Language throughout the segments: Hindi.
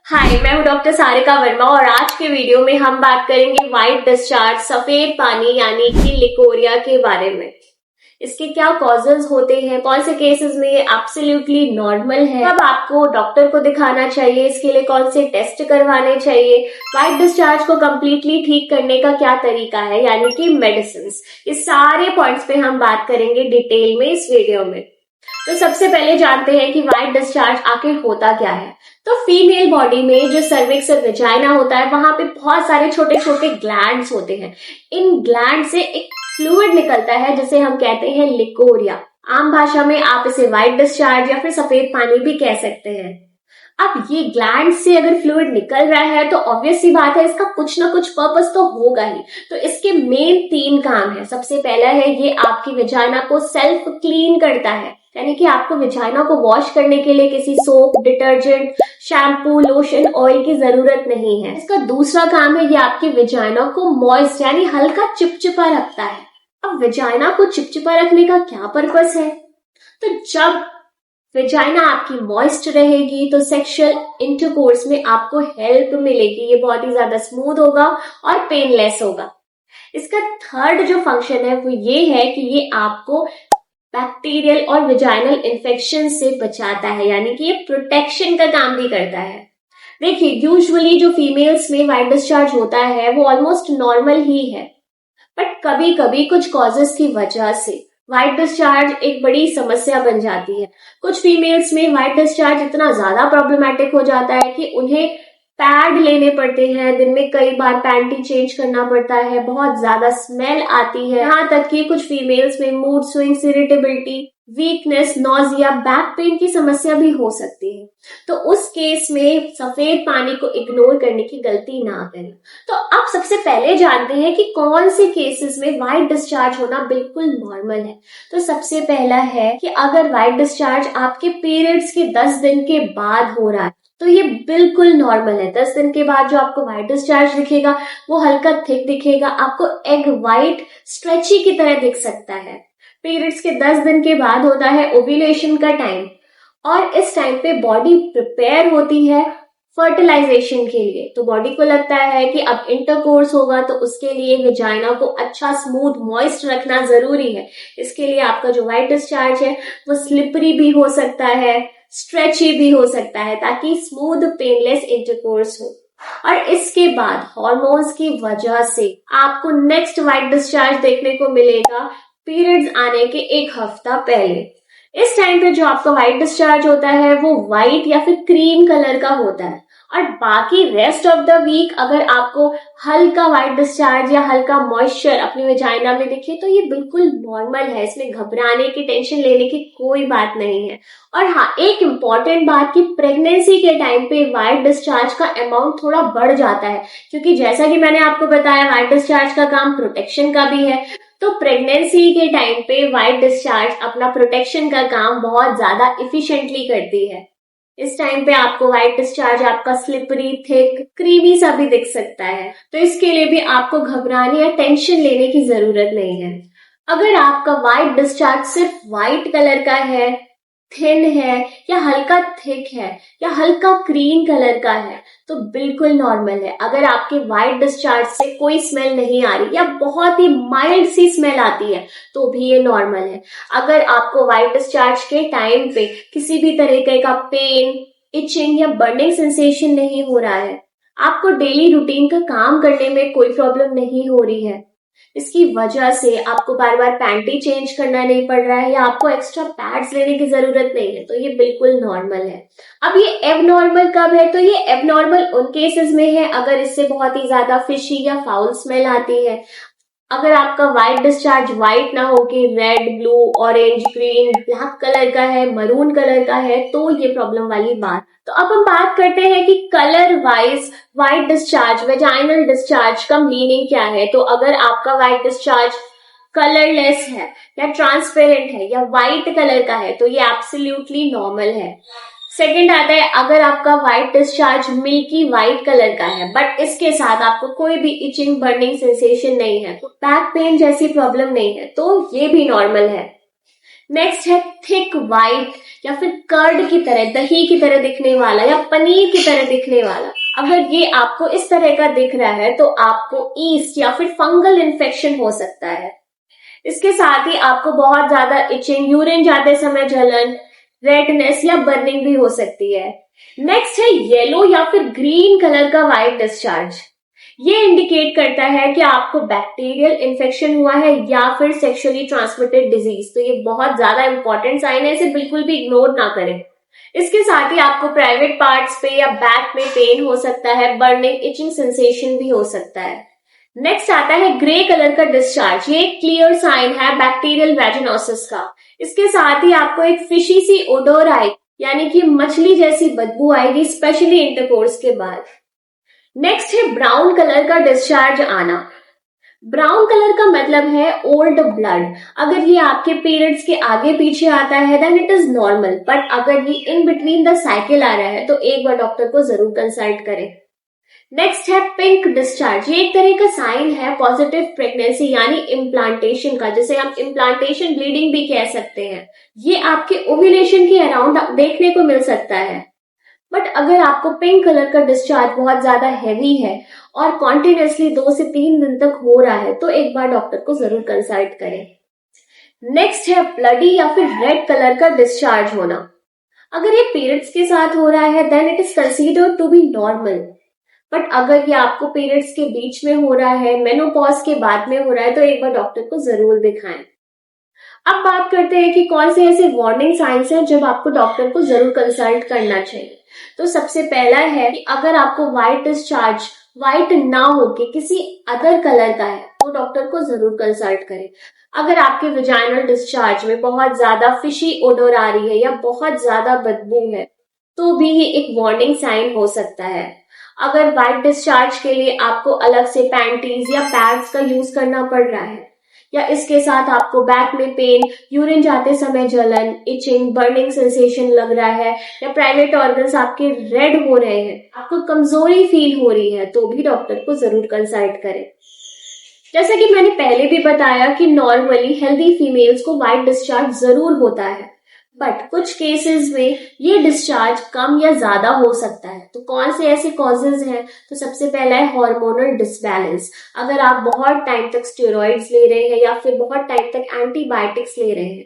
हाय, मैं हूँ डॉक्टर सारिका वर्मा और आज के वीडियो में हम बात करेंगे व्हाइट डिस्चार्ज सफेद पानी यानी कि लिकोरिया के बारे में। इसके क्या कॉजेज होते हैं, कौन से केसेस में ये एब्सोल्युटली नॉर्मल है, कब आपको डॉक्टर को दिखाना चाहिए, इसके लिए कौन से टेस्ट करवाने चाहिए, व्हाइट डिस्चार्ज को कम्प्लीटली ठीक करने का क्या तरीका है यानी कि मेडिसिन। इस सारे पॉइंट्स पे हम बात करेंगे डिटेल में इस वीडियो में। तो सबसे पहले जानते हैं कि व्हाइट डिस्चार्ज आखिर होता क्या है। तो फीमेल बॉडी में जो सर्विक्स और वेजाइना होता है वहां पे बहुत सारे छोटे छोटे ग्लैंड्स होते हैं। इन ग्लैंड से एक फ्लूइड निकलता है जिसे हम कहते हैं लिकोरिया। आम भाषा में आप इसे व्हाइट डिस्चार्ज या फिर सफेद पानी भी कह सकते हैं। अब ये ग्लैंड से अगर फ्लूइड निकल रहा है तो ऑब्वियस सी बात है इसका कुछ ना कुछ पर्पस तो होगा ही। तो इसके मेन 3 काम है। सबसे पहला है ये आपकी वेजाइना को सेल्फ क्लीन करता है, यानी कि आपको वेजाइना को वॉश करने के लिए किसी soap, detergent, shampoo, lotion, oil की जरूरत नहीं है। इसका दूसरा काम है ये आपकी वेजाइना को मॉइस्ट यानी हल्का चिपचिपा रखता है। अब वेजाइना को चिपचिपा रखने का क्या पर्पस है? तो जब वेजाइना आपकी मॉइस्ट रहेगी तो सेक्सुअल इंटरकोर्स में आपको हेल्प मिलेगी, ये बहुत ही ज्यादा स्मूथ होगा और पेनलेस होगा। इसका थर्ड जो फंक्शन है वो ये है कि ये आपको बैक्टीरियल और वेजाइनल इन्फेक्शन से बचाता है, यानी कि ये प्रोटेक्शन का काम भी करता है। देखिए, यूजुअली जो फीमेल्स में व्हाइट डिस्चार्ज होता है वो ऑलमोस्ट नॉर्मल ही है, बट कभी कभी कुछ कॉजेस की वजह से व्हाइट डिस्चार्ज एक बड़ी समस्या बन जाती है। कुछ फीमेल्स में व्हाइट डिस्चार्ज इतना ज्यादा प्रॉब्लमेटिक हो जाता है कि उन्हें पैड लेने पड़ते हैं, दिन में कई बार पैंटी चेंज करना पड़ता है, बहुत ज्यादा स्मेल आती है, यहाँ तक कि कुछ फीमेल्स में mood swings, irritability, weakness, nausea, back pain की समस्या भी हो सकती है। तो उस केस में सफेद पानी को इग्नोर करने की गलती ना करें। तो अब सबसे पहले जानते हैं कि कौन से केसेस में व्हाइट डिस्चार्ज होना बिल्कुल नॉर्मल है। तो सबसे पहला है कि अगर व्हाइट डिस्चार्ज आपके पीरियड्स के 10 दिन के बाद हो रहा है तो ये बिल्कुल नॉर्मल है। 10 दिन के बाद जो आपको व्हाइट डिस्चार्ज दिखेगा वो हल्का थिक दिखेगा, आपको एग व्हाइट स्ट्रेची की तरह दिख सकता है। पीरियड्स के 10 दिन के बाद होता है ओव्यूलेशन का टाइम, और इस टाइम पे बॉडी प्रिपेयर होती है फर्टिलाइजेशन के लिए। तो बॉडी को लगता है कि अब इंटरकोर्स होगा तो उसके लिए वेजाइना को अच्छा स्मूथ मॉइस्ट रखना जरूरी है। इसके लिए आपका जो व्हाइट डिस्चार्ज है वो स्लिपरी भी हो सकता है, स्ट्रेची भी हो सकता है, ताकि स्मूथ पेनलेस इंटरकोर्स हो। और इसके बाद हार्मोन्स की वजह से आपको नेक्स्ट व्हाइट डिस्चार्ज देखने को मिलेगा पीरियड्स आने के 1 हफ्ता पहले। इस टाइम पे जो आपका व्हाइट डिस्चार्ज होता है वो व्हाइट या फिर क्रीम कलर का होता है, और बाकी रेस्ट ऑफ द वीक अगर आपको हल्का व्हाइट डिस्चार्ज या हल्का मॉइस्चर अपनी वेजाइना में दिखे तो ये बिल्कुल नॉर्मल है। इसमें घबराने की, टेंशन लेने की कोई बात नहीं है। और हाँ, एक इम्पॉर्टेंट बात कि प्रेगनेंसी के टाइम पे व्हाइट डिस्चार्ज का अमाउंट थोड़ा बढ़ जाता है, क्योंकि जैसा कि मैंने आपको बताया व्हाइट डिस्चार्ज का काम प्रोटेक्शन का भी है। तो प्रेगनेंसी के टाइम पे व्हाइट डिस्चार्ज अपना प्रोटेक्शन का काम बहुत ज्यादा इफिशिएंटली करती है। इस टाइम पे आपको व्हाइट डिस्चार्ज आपका स्लिपरी, थिक, क्रीमी सा भी दिख सकता है। तो इसके लिए भी आपको घबराने या टेंशन लेने की जरूरत नहीं है। अगर आपका व्हाइट डिस्चार्ज सिर्फ व्हाइट कलर का है, थिन है, या हल्का थिक है, या हल्का क्रीम कलर का है तो बिल्कुल नॉर्मल है। अगर आपके व्हाइट डिस्चार्ज से कोई स्मेल नहीं आ रही या बहुत ही माइल्ड सी स्मेल आती है तो भी ये नॉर्मल है। अगर आपको व्हाइट डिस्चार्ज के टाइम पे किसी भी तरीके का पेन, इचिंग या बर्निंग सेंसेशन नहीं हो रहा है, आपको डेली रूटीन का काम करने में कोई प्रॉब्लम नहीं हो रही है, इसकी वजह से आपको बार बार पैंटी चेंज करना नहीं पड़ रहा है या आपको एक्स्ट्रा पैड्स लेने की जरूरत नहीं है, तो ये बिल्कुल नॉर्मल है। अब ये एबनॉर्मल कब है? तो ये एबनॉर्मल उन केसेस में है अगर इससे बहुत ही ज्यादा फिशी या फाउल स्मेल आती है। अगर आपका व्हाइट डिस्चार्ज व्हाइट ना होके red, blue, orange, green, black colour का है, मरून कलर का है तो ये प्रॉब्लम वाली बात। तो अब हम बात करते हैं कि colour wise white discharge, vaginal discharge का मीनिंग क्या है। तो अगर आपका व्हाइट डिस्चार्ज कलरलेस है या ट्रांसपेरेंट है या व्हाइट कलर का है तो ये एब्सोल्युटली नॉर्मल है। सेकंड आता है अगर आपका white discharge milky white colour का है बट इसके साथ आपको कोई भी इचिंग, बर्निंग सेंसेशन नहीं है, तो बैक पेन जैसी प्रॉब्लम नहीं है, तो ये भी नॉर्मल है। नेक्स्ट है थिक व्हाइट या फिर कर्ड की तरह, दही की तरह दिखने वाला या पनीर की तरह दिखने वाला। अगर ये आपको इस तरह का दिख रहा है तो आपको ईस्ट या फिर फंगल इन्फेक्शन हो सकता है। इसके साथ ही आपको बहुत ज्यादा इचिंग, यूरिन जाते समय जलन, रेडनेस या बर्निंग भी हो सकती है। नेक्स्ट है येलो या फिर ग्रीन कलर का व्हाइट डिस्चार्ज। ये इंडिकेट करता है कि आपको बैक्टीरियल इन्फेक्शन हुआ है या फिर सेक्सुअली ट्रांसमिटेड डिजीज। तो ये बहुत ज्यादा इंपॉर्टेंट साइन है, इसे बिल्कुल भी इग्नोर ना करें। इसके साथ ही आपको प्राइवेट पार्ट्स पे या बैक में पेन हो सकता है, बर्निंग, इचिंग सेंसेशन भी हो सकता है। नेक्स्ट आता है ग्रे कलर का डिस्चार्ज। ये एक क्लियर साइन है बैक्टीरियल वेजिनोसिस का। इसके साथ ही आपको एक फिशी सी ओडोर आएगी, यानी कि मछली जैसी बदबू आएगी, स्पेशली इंटरकोर्स के बाद। नेक्स्ट है ब्राउन कलर का डिस्चार्ज आना। ब्राउन कलर का मतलब है ओल्ड ब्लड। अगर ये आपके पीरियड्स के आगे पीछे आता है then it is normal, but अगर ये इन बिटवीन द साइकिल आ रहा है तो एक बार डॉक्टर को जरूर कंसल्ट करें। नेक्स्ट है पिंक डिस्चार्ज। ये एक तरह का साइन है पॉजिटिव प्रेगनेंसी यानी इम्प्लांटेशन का, जिसे हम इम्प्लांटेशन ब्लीडिंग भी कह सकते हैं। ये आपके ओव्यूलेशन के अराउंड देखने को मिल सकता है। बट अगर आपको पिंक कलर का डिस्चार्ज बहुत ज्यादा हैवी है और कॉन्टिन्यूसली 2 से 3 दिन तक हो रहा है तो एक बार डॉक्टर को जरूर कंसल्ट करें। नेक्स्ट है ब्लडी या फिर रेड कलर का डिस्चार्ज होना। अगर ये पीरियड्स के साथ हो रहा है then it is considered to be normal, but अगर ये आपको पीरियड्स के बीच में हो रहा है, मेनोपॉज के बाद में हो रहा है, तो एक बार डॉक्टर को जरूर दिखाएं। अब बात करते हैं कि कौन से ऐसे वार्निंग साइंस हैं जब आपको डॉक्टर को जरूर कंसल्ट करना चाहिए। तो सबसे पहला है कि अगर आपको व्हाइट डिस्चार्ज व्हाइट ना हो के किसी अदर कलर का है तो डॉक्टर को जरूर कंसल्ट करें। अगर आपके विजाइनल डिस्चार्ज में बहुत ज्यादा फिशी ओडोर आ रही है या बहुत ज्यादा बदबू है तो भी ये एक वार्निंग साइन हो सकता है। अगर व्हाइट डिस्चार्ज के लिए आपको अलग से पैंटीज या पैड्स का यूज करना पड़ रहा है या इसके साथ आपको बैक में पेन, यूरिन जाते समय जलन, इचिंग, बर्निंग सेंसेशन लग रहा है या प्राइवेट ऑर्गन्स आपके रेड हो रहे हैं, आपको कमजोरी फील हो रही है तो भी डॉक्टर को जरूर कंसल्ट करें। जैसा कि मैंने पहले भी बताया कि नॉर्मली हेल्दी फीमेल्स को व्हाइट डिस्चार्ज जरूर होता है, बट कुछ केसेस में ये डिस्चार्ज कम या ज्यादा हो सकता है। तो कौन से ऐसे कॉजेज हैं? तो सबसे पहला है हार्मोनल डिसबैलेंस। अगर आप बहुत टाइम तक स्टेरॉइड्स ले रहे हैं या फिर बहुत टाइम तक एंटीबायोटिक्स ले रहे हैं,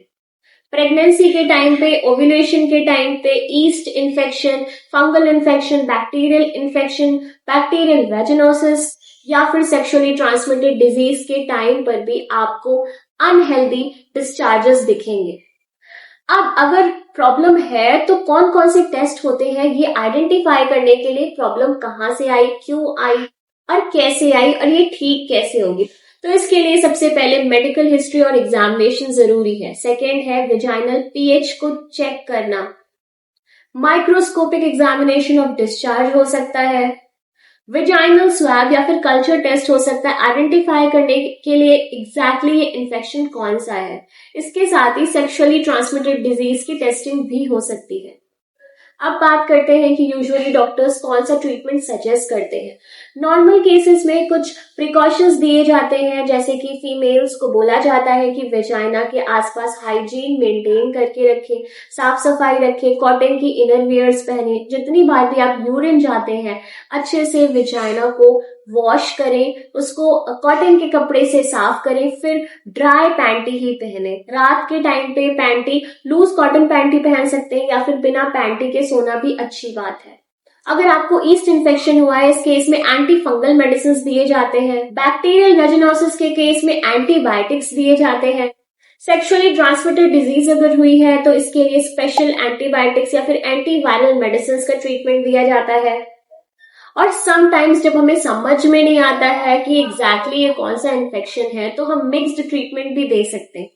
प्रेगनेंसी के टाइम पे, ओव्यूलेशन के टाइम पे east infection, fungal infection, bacterial infection, bacterial vaginosis या फिर सेक्सुअली ट्रांसमिटेड डिजीज के टाइम पर भी आपको अनहेल्दी डिस्चार्जेस दिखेंगे। अब अगर प्रॉब्लम है तो कौन कौन से टेस्ट होते हैं ये आइडेंटिफाई करने के लिए, प्रॉब्लम कहाँ से आई, क्यों आई और कैसे आई और ये ठीक कैसे होगी। तो इसके लिए सबसे पहले मेडिकल हिस्ट्री और एग्जामिनेशन जरूरी है। सेकेंड है विजाइनल पीएच को चेक करना। माइक्रोस्कोपिक एग्जामिनेशन ऑफ डिस्चार्ज हो सकता है। विजाइनल स्वैब या फिर कल्चर टेस्ट हो सकता है आइडेंटिफाई करने के लिए एग्जैक्टली ये इन्फेक्शन कौन सा है। इसके साथ ही सेक्सुअली ट्रांसमिटेड डिजीज की टेस्टिंग भी हो सकती है। अब बात करते हैं कि यूजुअली डॉक्टर्स कौन सा ट्रीटमेंट सजेस्ट करते हैं। नॉर्मल केसेस में कुछ प्रिकॉशंस दिए जाते हैं, जैसे कि फीमेल्स को बोला जाता है कि वेजाइना के आसपास हाइजीन मेंटेन करके रखें, साफ सफाई रखें, कॉटन की इनर वियर्स पहने, जितनी बार भी आप यूरिन जाते हैं अच्छे से वेजाइना को वॉश करें, उसको कॉटन के कपड़े से साफ करें, फिर ड्राई पैंटी ही पहने। रात के टाइम पे पैंटी, लूज कॉटन पैंटी पहन सकते हैं या फिर बिना पैंटी के सोना भी अच्छी बात है। अगर आपको ईस्ट इन्फेक्शन हुआ है, इस केस में एंटी फंगल मेडिसिन दिए जाते हैं। बैक्टीरियल वेजिनोसिस के केस में एंटीबायोटिक्स दिए जाते हैं। सेक्सुअली ट्रांसमिटेड डिजीज अगर हुई है तो इसके लिए स्पेशल एंटीबायोटिक्स या फिर एंटीवायरल मेडिसिन का ट्रीटमेंट दिया जाता है। और समटाइम्स जब हमें समझ में नहीं आता है कि एग्जैक्टली ये कौन सा इन्फेक्शन है तो हम मिक्स्ड ट्रीटमेंट भी दे सकते हैं,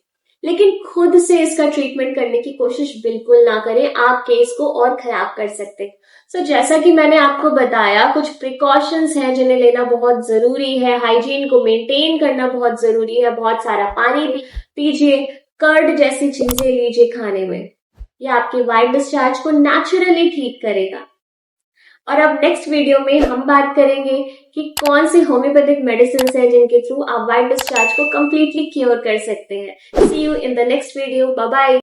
लेकिन खुद से इसका ट्रीटमेंट करने की कोशिश बिल्कुल ना करें, आप केस को और खराब कर सकते हैं। सो जैसा कि मैंने आपको बताया, कुछ प्रिकॉशंस हैं जिन्हें लेना बहुत जरूरी है। हाइजीन को मेंटेन करना बहुत जरूरी है। बहुत सारा पानी पीजिए, कर्ड जैसी चीजें लीजिए खाने में, यह आपके व्हाइट डिस्चार्ज को नेचुरली ठीक करेगा। और अब नेक्स्ट वीडियो में हम बात करेंगे कि कौन से होम्योपैथिक मेडिसिन है जिनके थ्रू आप व्हाइट डिस्चार्ज को कंप्लीटली क्योर कर सकते हैं। See you in the next video. Bye bye.